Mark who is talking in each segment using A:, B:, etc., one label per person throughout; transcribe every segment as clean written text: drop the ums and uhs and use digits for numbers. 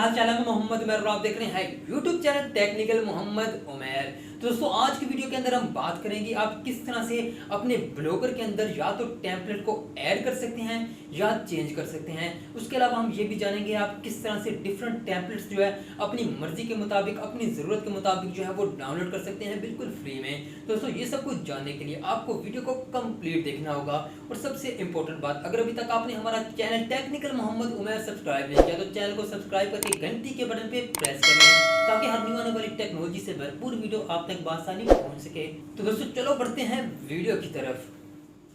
A: हाल चाल है। मैं मोहम्मद उमर और आप देख रहे हैं YouTube channel technical Mohammed Umar. तो दोस्तों आज की वीडियो के अंदर हम बात करेंगे आप किस तरह से अपने ब्लॉगर के अंदर या तो टेम्पलेट को ऐड कर सकते हैं या चेंज कर सकते हैं। उसके अलावा हम ये भी जानेंगे आप किस तरह से डिफरेंट टेम्पलेट्स जो है अपनी मर्जी के मुताबिक अपनी ज़रूरत के मुताबिक जो है वो डाउनलोड कर सकते हैं बिल्कुल फ्री में। तो दोस्तों ये सब कुछ जानने के लिए आपको वीडियो को कंप्लीट देखना होगा। और सबसे इंपॉर्टेंट बात, अगर अभी तक आपने हमारा channel technical Mohammed Umar subscribe नहीं किया तो चैनल को सब्सक्राइब करके घंटी के बटन पे प्रेस कर लें ताकि हर न्यू आने वाली टेक्नोलॉजी से भरपूर वीडियो आप तक आसानी पहुंच सके। तो दोस्तों चलो बढ़ते हैं वीडियो की तरफ।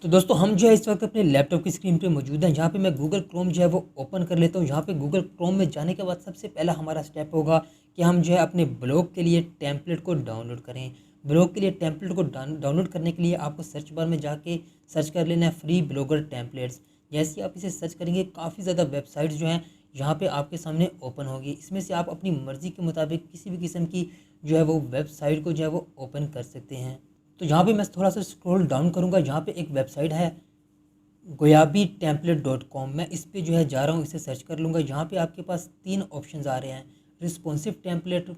A: तो दोस्तों हम जो है इस वक्त अपने लैपटॉप की स्क्रीन पे मौजूद हैं, जहाँ पे मैं गूगल क्रोम जो है वो ओपन कर लेता हूँ। यहाँ पे गूगल क्रोम में जाने के बाद सबसे पहला हमारा स्टेप होगा कि हम जो है अपने ब्लॉग के लिए टेम्पलेट को डाउनलोड करें। ब्लॉग के लिए टेम्पलेट को डाउनलोड करने के लिए आपको सर्च बार में जाके सर्च कर लेना है फ्री ब्लॉगर टेम्पलेट्स। जैसे आप इसे सर्च करेंगे काफ़ी ज़्यादा वेबसाइट्स जो हैं यहाँ पे आपके सामने ओपन होगी। इसमें से आप अपनी मर्ज़ी के मुताबिक किसी भी किस्म की जो है वो वेबसाइट को जो है वो ओपन कर सकते हैं। तो यहाँ पे मैं थोड़ा सा स्क्रॉल डाउन करूँगा, यहाँ पे एक वेबसाइट है goyabitemplate.com। मैं इस पे जो है जा रहा हूँ, इसे सर्च कर लूँगा। यहाँ पे आपके पास 3 ऑप्शंस आ रहे हैं, रिस्पॉन्सिव टेम्पलेट,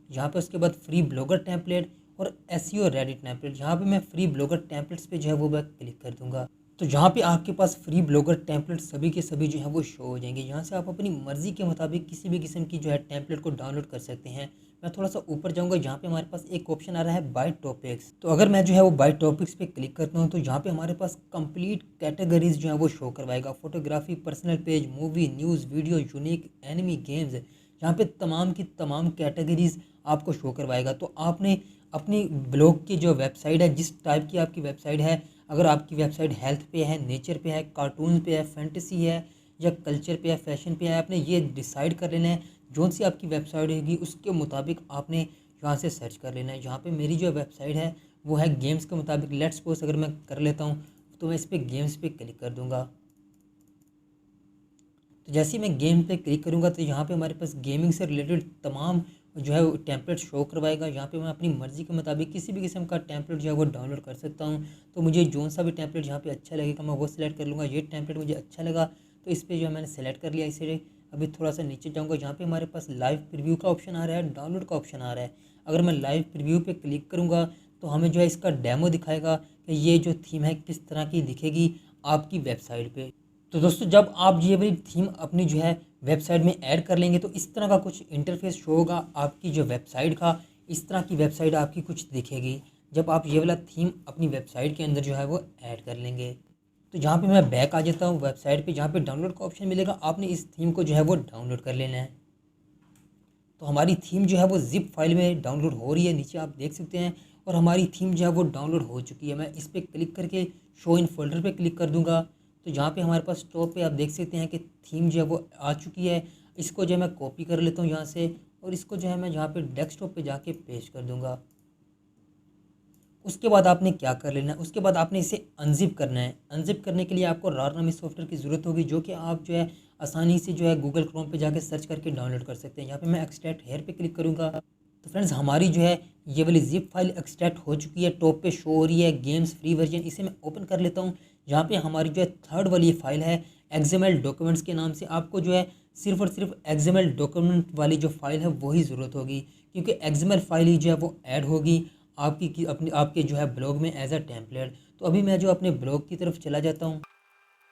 A: यहाँ पे उसके बाद फ्री ब्लॉगर टेम्पलेट और एसईओ रेडी टेम्पलेट। यहाँ पे मैं फ्री ब्लॉगर टेम्पलेट्स पे जो है वो मैं क्लिक कर दूँगा। तो यहाँ पे आपके पास फ्री ब्लॉगर टेम्पलेट सभी के सभी जो है वो शो हो जाएंगे। यहाँ से आप अपनी मर्ज़ी के मुताबिक किसी भी किस्म की जो है टेम्पलेट को डाउनलोड कर सकते हैं। मैं थोड़ा सा ऊपर जाऊँगा, यहाँ पे हमारे पास एक ऑप्शन आ रहा है बाय टॉपिक्स। तो अगर मैं जो है वो बाय टॉपिक्स पे क्लिक करता हूँ तो यहाँ पे हमारे पास कंप्लीट कैटेगरीज जो है वो शो करवाएगा। Photography, personal page, movie, news, video, unique, enemy, games, यहाँ पे तमाम की तमाम कैटेगरीज आपको शो करवाएगा। तो आपने अपनी ब्लॉग की जो वेबसाइट है, जिस टाइप की आपकी वेबसाइट है, अगर आपकी वेबसाइट हेल्थ पे है, नेचर पे है, कार्टून पे है, फैंटेसी है या कल्चर पे है, फैशन पे है, आपने ये डिसाइड कर लेना है। जोन सी आपकी वेबसाइट होगी उसके मुताबिक आपने यहाँ से सर्च कर लेना है। यहाँ पे मेरी जो वेबसाइट है वो है गेम्स के मुताबिक। लेट्स सपोज अगर मैं कर लेता हूँ तो मैं इस पर गेम्स पे क्लिक कर दूँगा। तो जैसे ही मैं गेम पे क्लिक करूँगा तो यहाँ पे हमारे पास गेमिंग से रिलेटेड तमाम जो है वो टेम्पलेट शो करवाएगा। यहाँ पे मैं अपनी मर्ज़ी के मुताबिक किसी भी किस्म का टेम्पलेट जो है वो डाउनलोड कर सकता हूँ। तो मुझे जोन सा भी टेम्पलेट यहाँ पे अच्छा लगेगा मैं वो सिलेक्ट कर लूँगा। ये टेम्पलेट मुझे अच्छा लगा तो इस पर जो है मैंने सेलेक्ट कर लिया। इसे अभी थोड़ा सा नीचे जाऊँगा, यहाँ पे हमारे पास लाइव प्रीव्यू का ऑप्शन आ रहा है, डाउनलोड का ऑप्शन आ रहा है। अगर मैं लाइव प्रीव्यू पे क्लिक करूँगा तो हमें जो है इसका डेमो दिखाएगा कि ये जो थीम है किस तरह की दिखेगी आपकी वेबसाइट पे। तो दोस्तों जब आप ये वाली थीम अपनी जो है वेबसाइट में ऐड कर लेंगे तो इस तरह का कुछ इंटरफेस शो होगा आपकी जो वेबसाइट का। इस तरह की वेबसाइट आपकी कुछ दिखेगी जब आप ये वाला थीम अपनी वेबसाइट के अंदर जो है वो ऐड कर लेंगे। तो जहाँ पे मैं बैक आ जाता हूँ वेबसाइट पे, जहाँ पे डाउनलोड का ऑप्शन मिलेगा, आपने इस थीम को जो है वो डाउनलोड कर लेना है। तो हमारी थीम जो है वो जिप फाइल में डाउनलोड हो रही है, नीचे आप देख सकते हैं। और हमारी थीम जो है वो डाउनलोड हो चुकी है। मैं इस पर क्लिक करके शो इन फोल्डर पे क्लिक कर दूंगा। तो जहाँ पे हमारे पास टॉप पे आप देख सकते हैं कि थीम जो है वो आ चुकी है। इसको जो है मैं कॉपी कर लेता हूँ यहाँ से और इसको जो है मैं यहाँ पे डेस्कटॉप पे जाके पेस्ट कर दूँगा। उसके बाद आपने क्या कर लेना है, उसके बाद आपने इसे अनजिप करना है। अनजिप करने के लिए आपको रार नामी सॉफ्टवेयर की ज़रूरत होगी जो कि आप जो है आसानी से जो है गूगल क्रोम पे जाके सर्च करके डाउनलोड कर सकते हैं। यहाँ पे मैं एक्सट्रैक्ट हेयर पे क्लिक करूँगा। तो फ्रेंड्स हमारी जो है ये वाली जिप फाइल एक्सट्रैक्ट हो चुकी है, टॉप पे शो हो रही है गेम्स फ्री वर्जन। इसे मैं ओपन कर लेता हूँ। यहाँ पे हमारी जो है थर्ड वाली फाइल है एक्सएमएल डॉक्यूमेंट्स के नाम से। आपको जो है सिर्फ और सिर्फ एक्सएमएल डॉक्यूमेंट वाली जो फाइल है वही ज़रूरत होगी, क्योंकि एक्सएमएल फाइल ही जो है वो ऐड होगी आपकी अपनी आपके जो है ब्लॉग में एज अ टेम्पलेट। तो अभी मैं जो अपने ब्लॉग की तरफ चला जाता हूँ।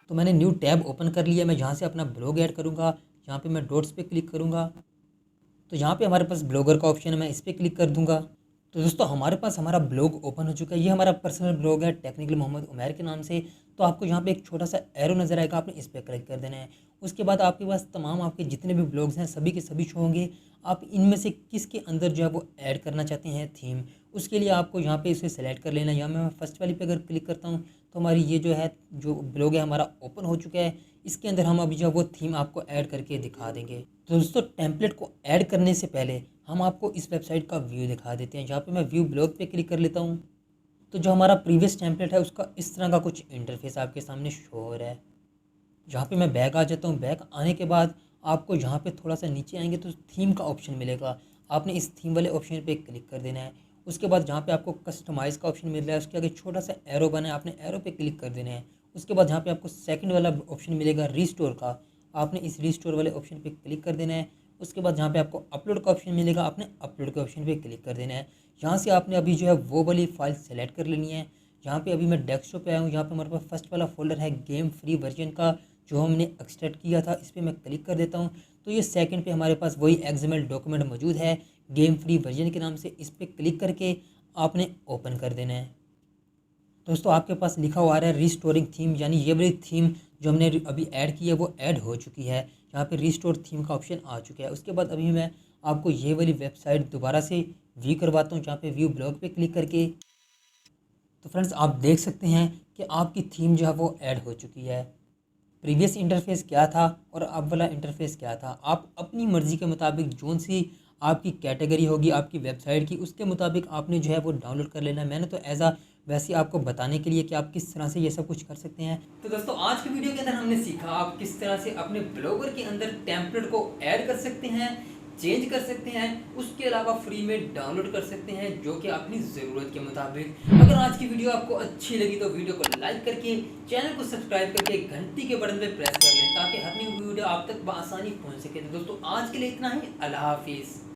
A: तो मैंने न्यू टैब ओपन कर लिया। मैं जहाँ से अपना ब्लॉग ऐड करूँगा यहाँ पे मैं डॉट्स पे क्लिक करूँगा। तो यहाँ पे हमारे पास ब्लॉगर का ऑप्शन है, मैं इस पर क्लिक कर दूँगा। तो दोस्तों हमारे पास हमारा ब्लॉग ओपन हो चुका है। ये हमारा पर्सनल ब्लॉग है टेक्निकल मोहम्मद उमैर के नाम से। तो आपको यहाँ पे एक छोटा सा एरो नज़र आएगा, आपने इस पर क्लिक कर देना है। उसके बाद आपके पास तमाम आपके जितने भी ब्लॉग्स हैं सभी के सभी शो होंगे। आप इनमें से किसके अंदर जो है वो ऐड करना चाहते हैं थीम, उसके लिए आपको यहाँ पे इसे सेलेक्ट कर लेना है। यहाँ मैं फर्स्ट वाली पे अगर क्लिक करता हूँ तो हमारी ये जो है जो ब्लॉग है हमारा ओपन हो चुका है। इसके अंदर हम अभी जो वो थीम आपको ऐड करके दिखा देंगे। तो दोस्तों टेम्पलेट को ऐड करने से पहले हम आपको इस वेबसाइट का व्यू दिखा देते हैं। जहाँ पे मैं व्यू ब्लॉग पे क्लिक कर लेता हूँ तो जो हमारा प्रीवियस टेम्पलेट है उसका इस तरह का कुछ इंटरफेस आपके सामने शो हो रहा है। जहाँ पे मैं बैक आ जाता हूँ, बैक आने के बाद आपको यहाँ पे थोड़ा सा नीचे आएंगे तो थीम का ऑप्शन मिलेगा। आपने इस थीम वाले ऑप्शन पे क्लिक कर देना है। उसके बाद जहाँ पे आपको कस्टमाइज़ का ऑप्शन मिल रहा है उसके आगे छोटा सा एरो बना है, आपने एरो पे क्लिक कर देना है। उसके बाद जहाँ पे आपको सेकंड वाला ऑप्शन मिलेगा रीस्टोर का, आपने इस रीस्टोर वाले ऑप्शन पे क्लिक कर देना है। उसके बाद जहाँ पे आपको अपलोड का ऑप्शन मिलेगा, आपने अपलोड के ऑप्शन पे क्लिक कर देना है। यहाँ से आपने अभी जो है वो वाली फाइल सेलेक्ट कर लेनी है। यहाँ पे अभी मैं डेस्कटॉप पे आया हूँ, यहाँ पे हमारे पास फर्स्ट वाला फोल्डर है गेम फ्री वर्जन का, जो हमने एक्सट्रैक्ट किया था। इस पर मैं क्लिक कर देता हूँ तो ये सेकंड पे हमारे पास वही एक्सएमएल डॉक्यूमेंट मौजूद है गेम फ्री वर्जन के नाम से। इस पर क्लिक करके आपने ओपन कर देना है। दोस्तों आपके पास लिखा हुआ आ रहा है रिस्टोरिंग थीम, यानी ये वाली थीम जो हमने अभी ऐड की है वो ऐड हो चुकी है। यहाँ पे रिस्टोर थीम का ऑप्शन आ चुका है। उसके बाद अभी मैं आपको ये वाली वेबसाइट दोबारा से व्यू करवाता हूँ, जहाँ पे व्यू ब्लॉग पे क्लिक करके। तो फ्रेंड्स आप देख सकते हैं कि आपकी थीम जो है वो ऐड हो चुकी है। प्रीवियस इंटरफेस क्या था और अब वाला इंटरफेस क्या था, आप अपनी मर्ज़ी के मुताबिक जोन सी आपकी कैटेगरी होगी आपकी वेबसाइट की, उसके मुताबिक आपने जो है वो डाउनलोड कर लेना है। मैंने तो एज आ वैसे आपको बताने के लिए कि आप किस तरह से ये सब कुछ कर सकते हैं। तो दोस्तों आज की वीडियो के अंदर हमने सीखा आप किस तरह से अपने ब्लॉगर के अंदर टेम्पलेट को ऐड कर सकते हैं, चेंज कर सकते हैं, उसके अलावा फ्री में डाउनलोड कर सकते हैं जो कि अपनी ज़रूरत के मुताबिक। अगर आज की वीडियो आपको अच्छी लगी तो वीडियो को लाइक करके चैनल को सब्सक्राइब करके घंटी के बटन पे प्रेस कर लें ताकि हर न्यू वीडियो आप तक बआसानी पहुंच सके। तो दोस्तों आज के लिए इतना ही। अल्लाह हाफिज़।